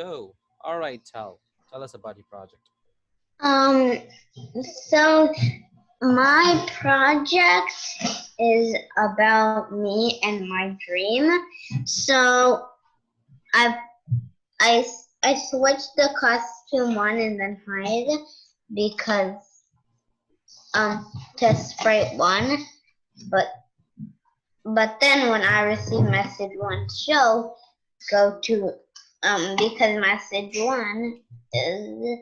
go. All right, tell us about your project. Um, so my project is about me and my dream. So I I I switched the costume one and then hide because to sprite one, but then when I receive message one show, go to because message one is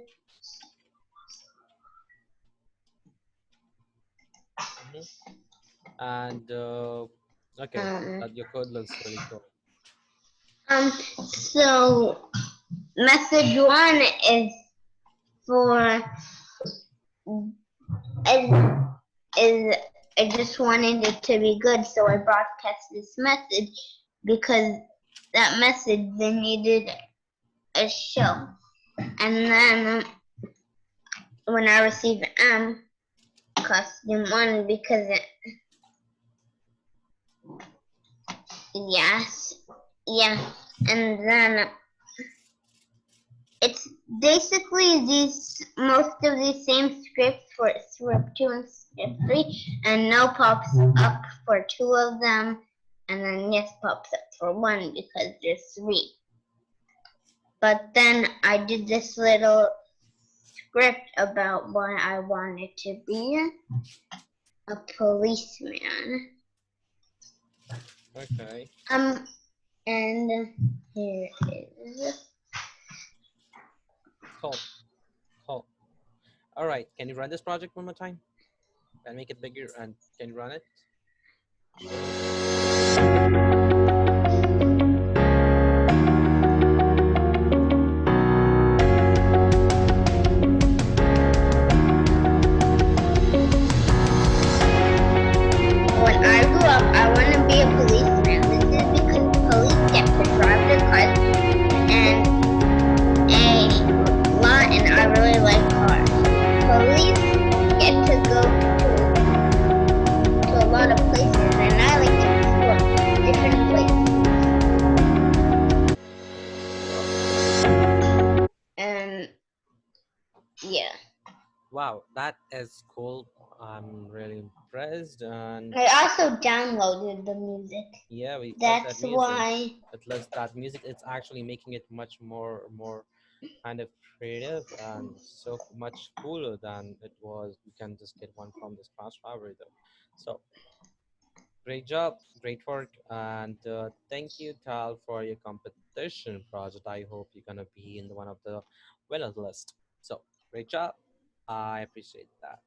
Mhm. And okay, um your code looks really cool. um so message one is for is is I just wanted it to be good, so I broadcast this message because that message they needed a show, and then when I received costume one because yes, yeah, and then it's basically these most of these same scripts for script 2 and script 3, and no pops up for 2 of them, and then yes pops up for 1 because there's 3. But then I did this little script about why I wanted to be a policeman. Okay, And here it is. cool, cool. All right, can you run this project one more time and make it bigger? And can you run it? When I grew up, I want to be a policeman. This is because police get to drive the cars and a lot, and I really like cars. Police get to go to a lot of places, and I like to explore different places. And yeah, Wow, that is cool. I'm really impressed. And I also downloaded the music. yeah, we love that That's music. why. It loves that music. It's actually making it much more kind of creative and so much cooler than it was. We can just get one from this class algorithm. So great job, great work, and thank you, Tal, for your competition project. I hope you're gonna be in one of the winners list. So great job. I appreciate that.